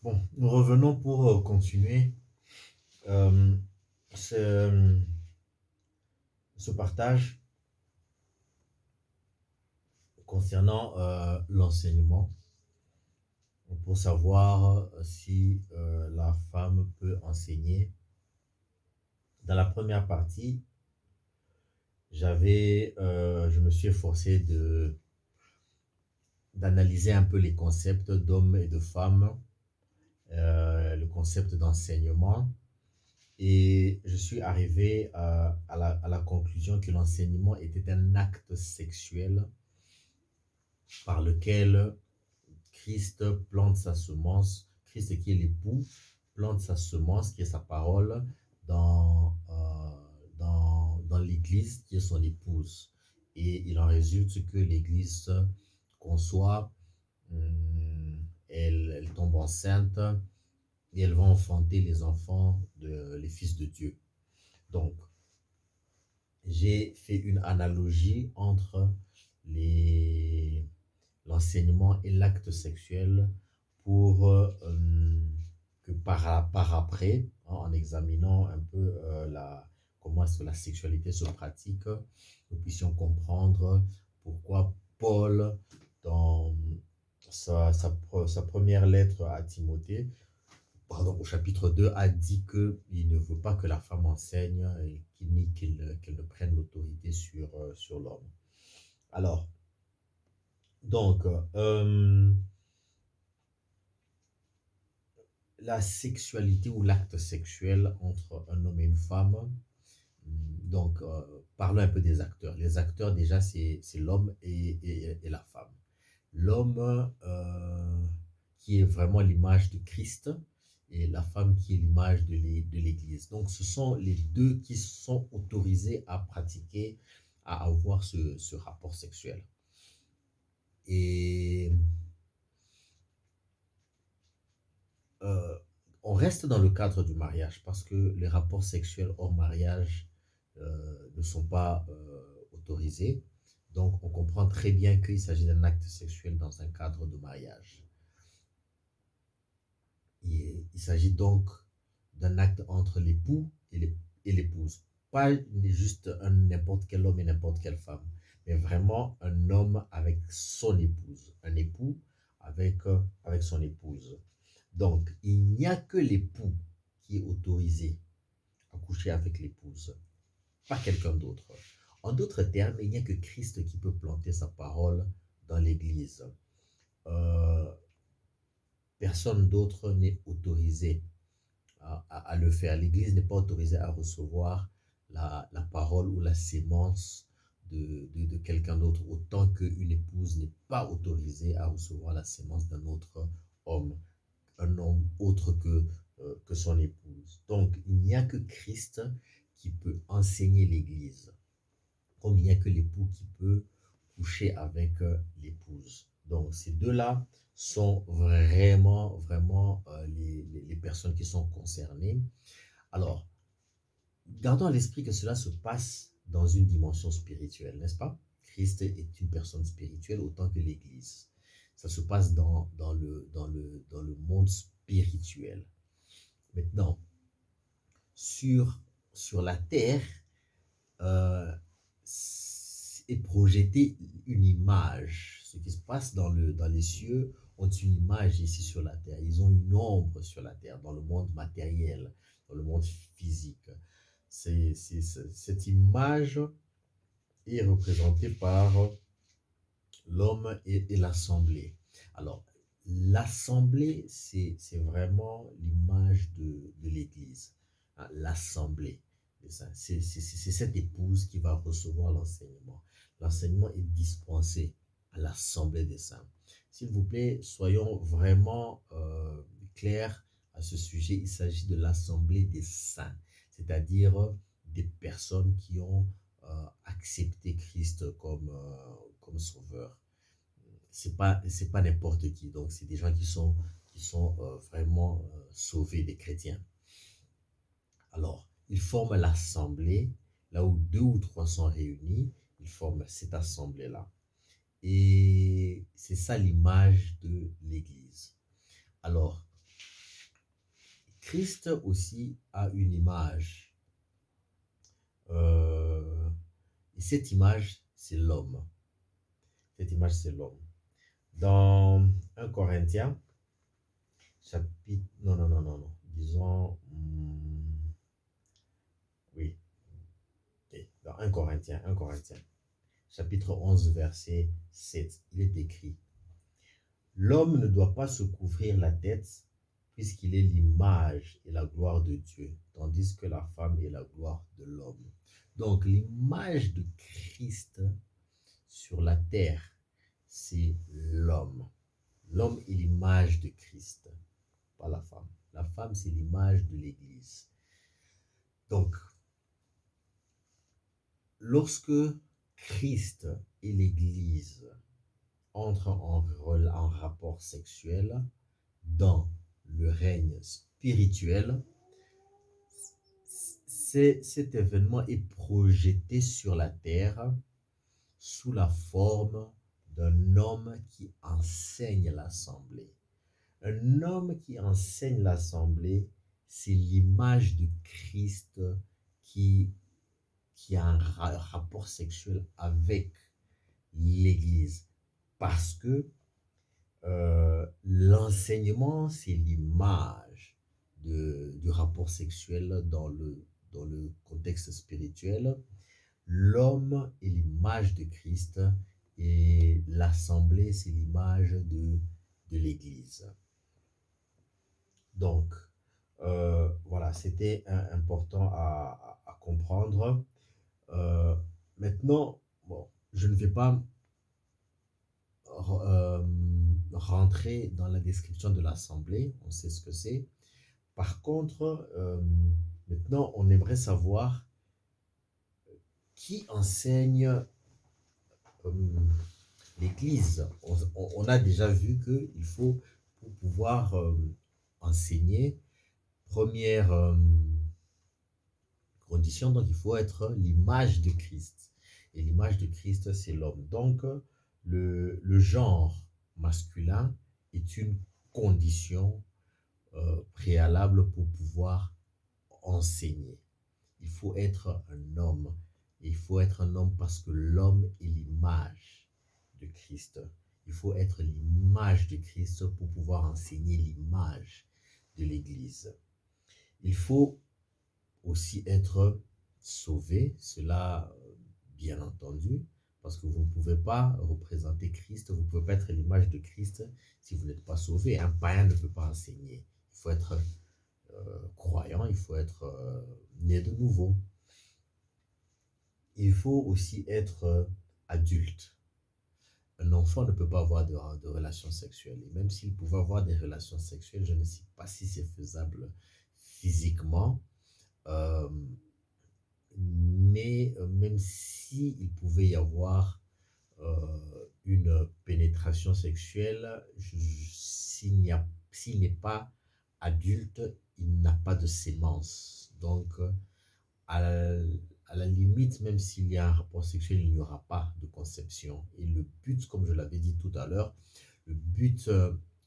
Bon, nous revenons pour continuer euh, ce, ce partage concernant l'enseignement pour savoir si la femme peut enseigner. Dans la première partie, je me suis efforcé d'analyser un peu les concepts d'hommes et de femmes, le concept d'enseignement. Et je suis arrivé à la conclusion que l'enseignement était un acte sexuel par lequel Christ plante sa semence, Christ qui est l'époux, plante sa semence, qui est sa parole, dans l'Église, qui est son épouse. Et il en résulte que l'Église conçoit, elle tombe enceinte et elle va enfanter les enfants, les fils de Dieu. Donc, j'ai fait une analogie entre les, l'enseignement et l'acte sexuel pour que par après, hein, en examinant un peu comment est-ce que la sexualité se pratique, nous puissions comprendre pourquoi Paul, dans sa première lettre à Timothée, pardon, au chapitre 2, a dit qu'il ne veut pas que la femme enseigne et ni qu'elle ne prenne l'autorité sur l'homme. Alors, donc, la sexualité ou l'acte sexuel entre un homme et une femme, donc, parlons un peu des acteurs. Les acteurs, déjà, c'est l'homme et la femme. L'homme qui est vraiment l'image de Christ et la femme qui est l'image de l'Église. Donc, ce sont les deux qui sont autorisés à pratiquer, à avoir ce rapport sexuel. Et euh, on reste dans le cadre du mariage parce que les rapports sexuels hors mariage ne sont pas autorisés. Donc, on comprend très bien qu'il s'agit d'un acte sexuel dans un cadre de mariage. Il s'agit donc d'un acte entre l'époux et l'épouse. Pas juste n'importe quel homme et n'importe quelle femme, mais vraiment un homme avec son épouse, un époux avec son épouse. Donc, il n'y a que l'époux qui est autorisé à coucher avec l'épouse, pas quelqu'un d'autre. En d'autres termes, il n'y a que Christ qui peut planter sa parole dans l'Église. Euh, Personne d'autre n'est autorisé à le faire. L'Église n'est pas autorisée à recevoir la parole ou la sémence de quelqu'un d'autre, autant qu'une épouse n'est pas autorisée à recevoir la sémence d'un autre homme, un homme autre que son épouse. Donc, il n'y a que Christ qui peut enseigner l'Église, comme il n'y a que l'époux qui peut coucher avec l'épouse. Donc, ces deux-là sont vraiment les personnes qui sont concernées. Alors, gardons à l'esprit que cela se passe dans une dimension spirituelle, n'est-ce pas? Christ est une personne spirituelle autant que l'Église. Ça se passe dans le monde spirituel. Maintenant, sur, sur la terre, euh, est projetée une image. Ce qui se passe dans les cieux ont une image ici sur la terre. Ils ont une ombre sur la terre, dans le monde matériel, dans le monde physique. Cette image est représentée par l'homme et l'assemblée. Alors, l'assemblée, c'est vraiment l'image de l'Église. Hein, l'assemblée. C'est cette épouse qui va recevoir l'enseignement. L'enseignement est dispensé à l'assemblée des saints. S'il vous plaît, soyons vraiment clairs à ce sujet. Il s'agit de l'assemblée des saints, c'est-à-dire des personnes qui ont accepté Christ comme sauveur. C'est pas n'importe qui. Donc, c'est des gens qui sont vraiment sauvés, des chrétiens. Alors, ils forment l'assemblée, là où deux ou trois sont réunis, ils forment cette assemblée-là. Et c'est ça l'image de l'Église. Alors, Christ aussi a une image. Euh, et cette image, c'est l'homme. Cette image, c'est l'homme. Dans 1 Corinthiens, chapitre... Non, non, non, non, non. Disons... oui. Okay. Dans 1 Corinthiens, chapitre 11, verset 7, il est écrit: l'homme ne doit pas se couvrir la tête, puisqu'il est l'image et la gloire de Dieu, tandis que la femme est la gloire de l'homme. Donc, l'image de Christ sur la terre, c'est l'homme. L'homme est l'image de Christ, pas la femme. La femme, c'est l'image de l'Église. Donc, lorsque Christ et l'Église entrent en rapport sexuel dans le règne spirituel, cet événement est projeté sur la terre sous la forme d'un homme qui enseigne l'assemblée. Un homme qui enseigne l'assemblée, c'est l'image de Christ qui a un rapport sexuel avec l'Église. Parce que l'enseignement, c'est l'image du rapport sexuel dans le contexte spirituel. L'homme est l'image de Christ et l'assemblée, c'est l'image de l'Église. Donc, voilà, c'était important à comprendre. Maintenant, bon, je ne vais pas rentrer dans la description de l'assemblée, on sait ce que c'est. Par contre, maintenant, on aimerait savoir qui enseigne l'Église. On a déjà vu qu'il faut, pour pouvoir enseigner, première condition, donc il faut être l'image de Christ. Et l'image de Christ, c'est l'homme. Donc, le genre masculin est une condition préalable pour pouvoir enseigner. Il faut être un homme. Et il faut être un homme parce que l'homme est l'image de Christ. Il faut être l'image de Christ pour pouvoir enseigner l'image de l'Église. Il faut aussi être sauvé, cela bien entendu, parce que vous ne pouvez pas représenter Christ, vous ne pouvez pas être l'image de Christ si vous n'êtes pas sauvé. Un païen ne peut pas enseigner. Il faut être croyant, il faut être né de nouveau. Il faut aussi être adulte. Un enfant ne peut pas avoir de relations sexuelles. Et même s'il pouvait avoir des relations sexuelles, je ne sais pas si c'est faisable physiquement. Mais même s'il pouvait y avoir une pénétration sexuelle, s'il n'est pas adulte, il n'a pas de sémence. Donc, à la limite, même s'il y a un rapport sexuel, il n'y aura pas de conception. Et le but, comme je l'avais dit tout à l'heure, le but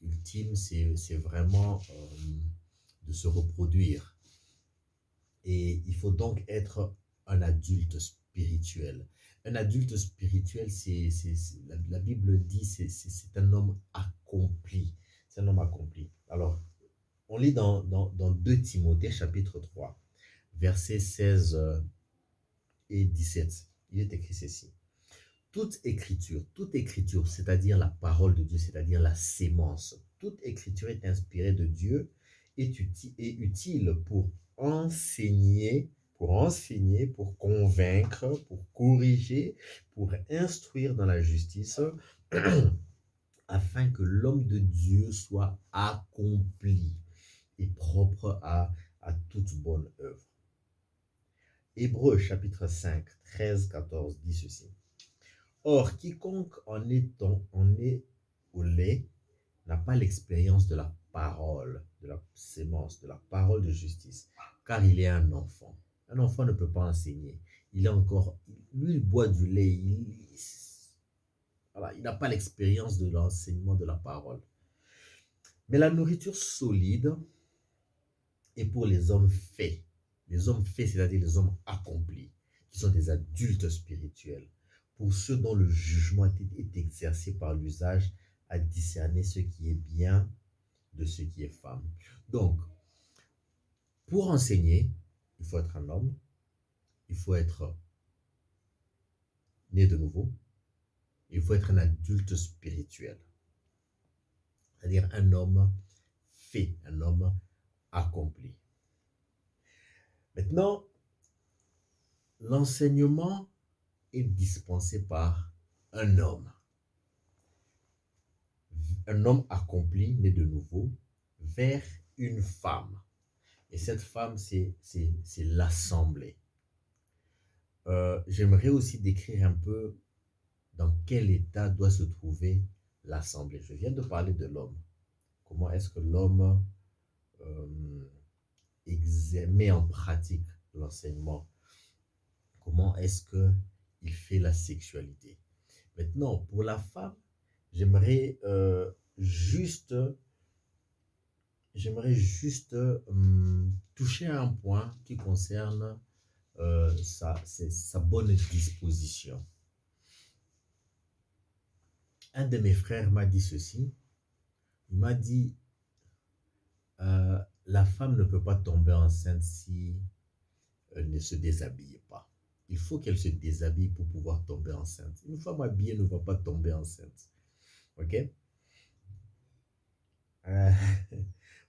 ultime, c'est vraiment de se reproduire. Et il faut donc être un adulte spirituel. Un adulte spirituel, la Bible dit, c'est un homme accompli. C'est un homme accompli. Alors, on lit dans 2 Timothée, chapitre 3, versets 16 et 17. Il est écrit ceci. Toute écriture, c'est-à-dire la parole de Dieu, c'est-à-dire la sémence, toute écriture est inspirée de Dieu et utile pour enseigner, pour convaincre, pour corriger, pour instruire dans la justice, afin que l'homme de Dieu soit accompli et propre à toute bonne œuvre. Hébreux chapitre 5, 13, 14 dit ceci. Or, quiconque en est au lait n'a pas l'expérience de la parole, de la sémence, de la parole de justice, car il est un enfant. Un enfant ne peut pas enseigner. Il est encore, lui, il boit du lait. Il n'a pas l'expérience de l'enseignement de la parole. Mais la nourriture solide et pour les hommes faits. Les hommes faits, c'est-à-dire les hommes accomplis, qui sont des adultes spirituels. Pour ceux dont le jugement est exercé par l'usage à discerner ce qui est bien de ce qui est femme. Donc, pour enseigner, il faut être un homme, il faut être né de nouveau, il faut être un adulte spirituel, c'est-à-dire un homme fait, un homme accompli. Maintenant, l'enseignement est dispensé par un homme accompli, né de nouveau, vers une femme. Et cette femme, c'est l'assemblée. J'aimerais aussi décrire un peu dans quel état doit se trouver l'assemblée. Je viens de parler de l'homme. Comment est-ce que l'homme met en pratique l'enseignement? Comment est-ce qu'il fait la sexualité? Maintenant, pour la femme, j'aimerais juste toucher à un point qui concerne sa bonne disposition. Un de mes frères m'a dit ceci. Il m'a dit, la femme ne peut pas tomber enceinte si elle ne se déshabille pas. Il faut qu'elle se déshabille pour pouvoir tomber enceinte. Une femme habillée ne va pas tomber enceinte. Ok?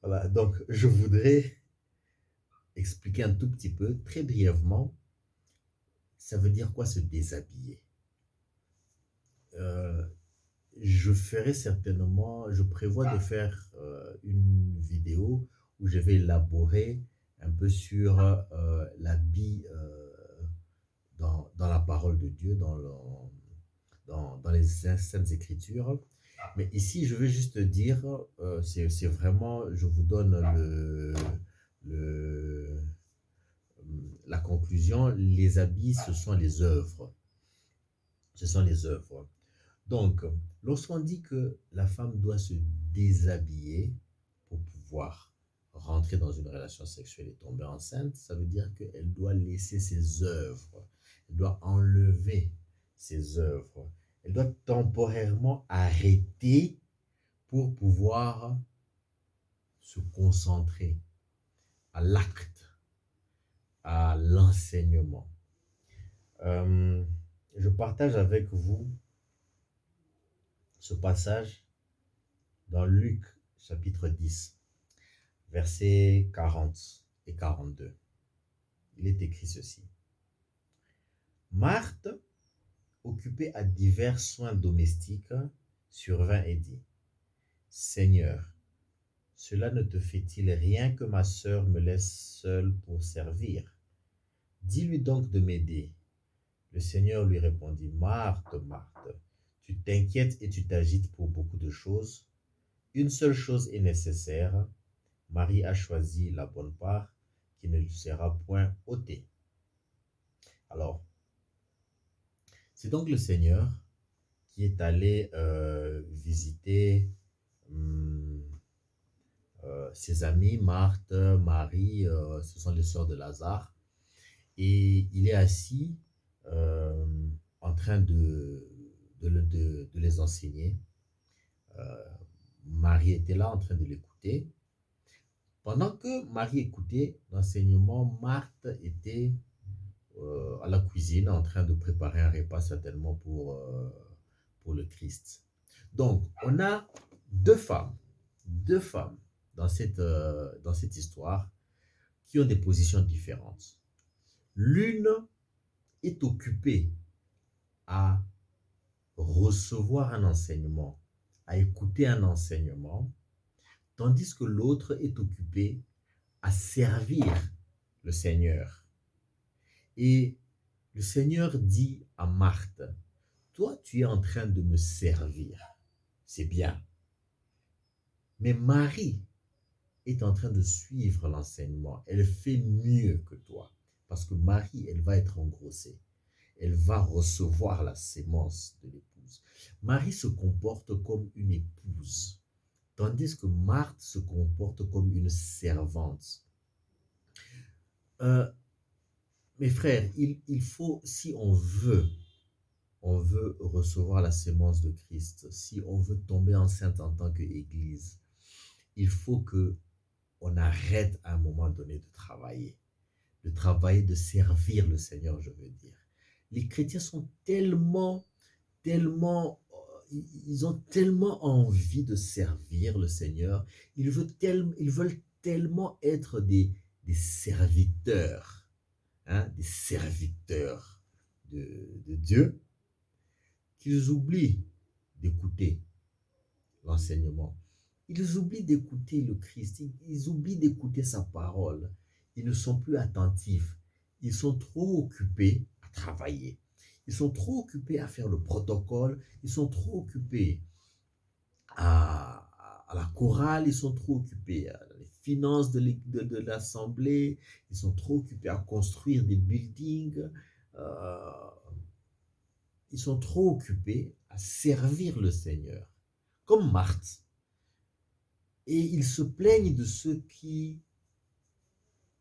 Voilà, donc je voudrais expliquer un tout petit peu, très brièvement, ça veut dire quoi se déshabiller? Je prévois de faire une vidéo où je vais élaborer un peu sur l'habit dans la parole de Dieu, dans les Saintes Écritures. Mais ici, je vais juste dire, c'est vraiment, je vous donne la conclusion, les habits, ce sont les œuvres. Ce sont les œuvres. Donc, lorsqu'on dit que la femme doit se déshabiller pour pouvoir rentrer dans une relation sexuelle et tomber enceinte, ça veut dire qu'elle doit laisser ses œuvres. Elle doit enlever ses œuvres. Elle doit temporairement arrêter pour pouvoir se concentrer à l'acte, à l'enseignement. Je partage avec vous ce passage dans Luc chapitre 10, versets 40 et 42. Il est écrit ceci. Marthe, occupée à divers soins domestiques, survint et dit, Seigneur, cela ne te fait-il rien que ma sœur me laisse seule pour servir? Dis-lui donc de m'aider. Le Seigneur lui répondit, Marthe, Marthe, tu t'inquiètes et tu t'agites pour beaucoup de choses. Une seule chose est nécessaire. Marie a choisi la bonne part qui ne lui sera point ôtée. Alors, c'est donc le Seigneur qui est allé visiter ses amis, Marthe, Marie, ce sont les sœurs de Lazare. Et il est assis en train de les enseigner. Marie était là en train de l'écouter. Pendant que Marie écoutait l'enseignement, Marthe était à la cuisine en train de préparer un repas certainement pour le Christ. Donc, on a deux femmes dans cette histoire qui ont des positions différentes. L'une est occupée à recevoir un enseignement, à écouter un enseignement, tandis que l'autre est occupée à servir le Seigneur. Et le Seigneur dit à Marthe, toi, tu es en train de me servir, c'est bien. Mais Marie est en train de suivre l'enseignement. Elle fait mieux que toi. Parce que Marie, elle va être engrossée. Elle va recevoir la sémence de l'épouse. Marie se comporte comme une épouse. Tandis que Marthe se comporte comme une servante. Euh, mes frères, il faut, si on veut recevoir la sémence de Christ, si on veut tomber enceinte en tant qu'Église, il faut que on arrête à un moment donné de travailler, de servir le Seigneur, je veux dire. Les chrétiens sont tellement, ils ont tellement envie de servir le Seigneur, ils veulent tellement être des serviteurs, hein, des serviteurs de Dieu, qu'ils oublient d'écouter l'enseignement. Ils oublient d'écouter le Christ, ils oublient d'écouter sa parole. Ils ne sont plus attentifs. Ils sont trop occupés à travailler. Ils sont trop occupés à faire le protocole. Ils sont trop occupés à la chorale. Ils sont trop occupés à les finances de l'Assemblée. Ils sont trop occupés à construire des buildings. Euh, ils sont trop occupés à servir le Seigneur. Comme Marthe. Et ils se plaignent de ceux qui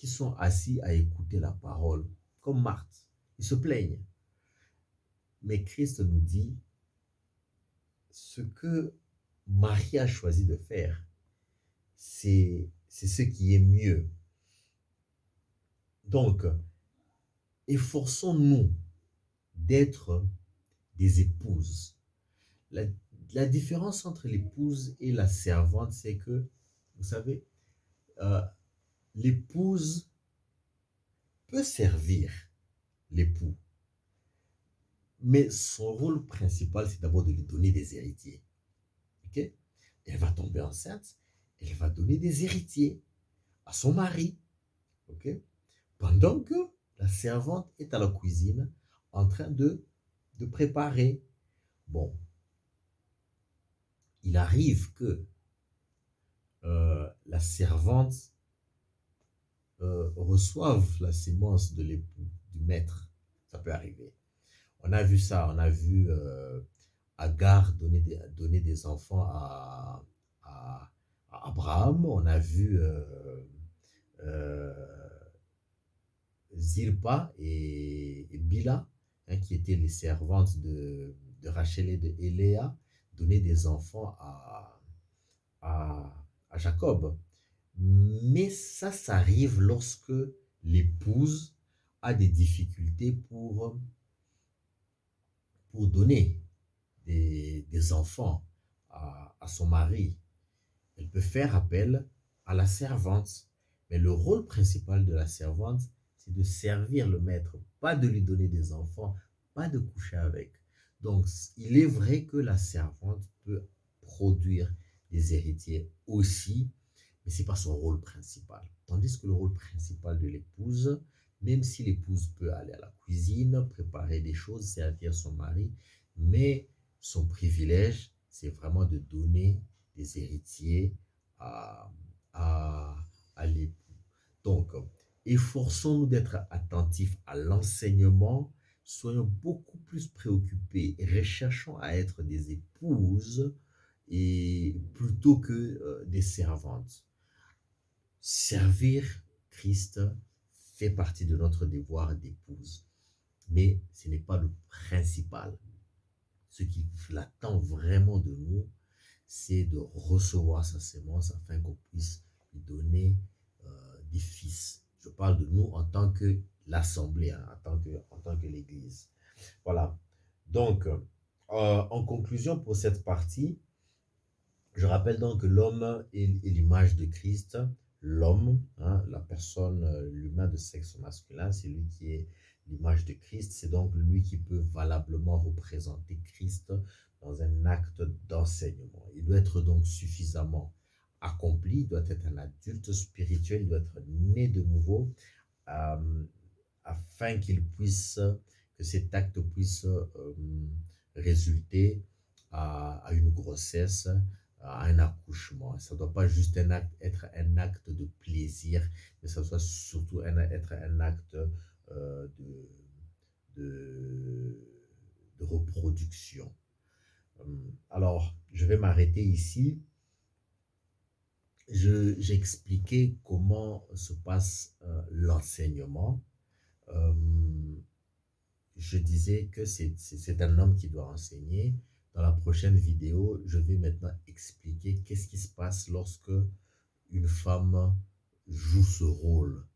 sont assis à écouter la parole, comme Marthe. Ils se plaignent. Mais Christ nous dit, ce que Marie a choisi de faire, c'est ce qui est mieux. Donc, efforçons-nous d'être des épouses. La, la différence entre l'épouse et la servante, c'est que, vous savez, euh, l'épouse peut servir l'époux, mais son rôle principal, c'est d'abord de lui donner des héritiers. Ok? Elle va tomber enceinte, elle va donner des héritiers à son mari. Ok? Pendant que la servante est à la cuisine en train de préparer. Bon, il arrive que la servante reçoive la sémence de l'époux, du maître. Ça peut arriver. On a vu ça, on a vu Agar donner des enfants à Abraham, on a vu euh, Zilpa et Bila, hein, qui étaient les servantes de Rachel et de Léa, donner des enfants à Jacob. Mais ça arrive lorsque l'épouse a des difficultés pour donner des enfants à son mari. Elle peut faire appel à la servante. Mais le rôle principal de la servante, c'est de servir le maître, pas de lui donner des enfants, pas de coucher avec. Donc, il est vrai que la servante peut produire des héritiers aussi, mais ce n'est pas son rôle principal. Tandis que le rôle principal de l'épouse, même si l'épouse peut aller à la cuisine, préparer des choses, servir son mari, mais son privilège, c'est vraiment de donner des héritiers à, à, à l'époux. Donc, efforçons-nous d'être attentifs à l'enseignement, soyons beaucoup plus préoccupés et recherchons à être des épouses et plutôt que des servantes. Servir Christ fait partie de notre devoir d'épouse, mais ce n'est pas le principal. Ce qu'il attend vraiment de nous, c'est de recevoir sa sémence afin qu'on puisse lui donner des fils. Je parle de nous en tant que l'Assemblée, hein, en tant que l'Église. Voilà. Donc, en conclusion pour cette partie, je rappelle donc que l'homme est l'image de Christ. L'homme, hein, la personne, l'humain de sexe masculin, c'est lui qui est l'image de Christ. C'est donc lui qui peut valablement représenter Christ dans un acte d'enseignement. Il doit être donc suffisamment accompli, il doit être un adulte spirituel, il doit être né de nouveau, euh, afin que cet acte puisse résulter à une grossesse, à un accouchement. Ça ne doit pas juste être un acte de plaisir, mais ça doit surtout être un acte euh, de, de, de reproduction. Alors, je vais m'arrêter ici j'ai expliqué comment se passe l'enseignement. Euh, je disais que c'est un homme qui doit enseigner. Dans la prochaine vidéo, je vais maintenant expliquer qu'est-ce qui se passe lorsque une femme joue ce rôle.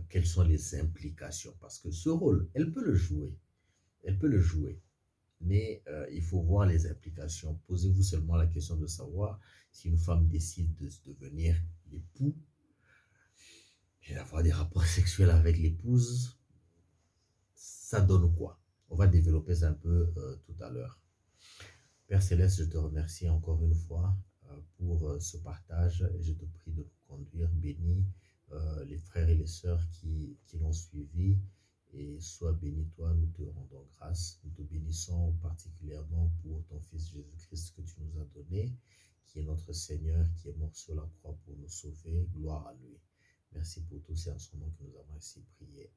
Quelles sont les implications? Parce que ce rôle, elle peut le jouer. Elle peut le jouer. Mais il faut voir les implications. Posez-vous seulement la question de savoir si une femme décide de devenir l'époux et d'avoir des rapports sexuels avec l'épouse, ça donne quoi? On va développer ça un peu tout à l'heure. Père Céleste, je te remercie encore une fois pour ce partage et je te prie de nous conduire. Bénis les frères et les sœurs qui l'ont suivi et sois béni toi, nous te rendons grâce. Nous te bénissons particulièrement pour ton Fils Jésus-Christ que tu nous as donné, qui est notre Seigneur, qui est mort sur la croix pour nous sauver. Gloire à lui. Merci pour tout, c'est en son nom que nous avons ainsi prié.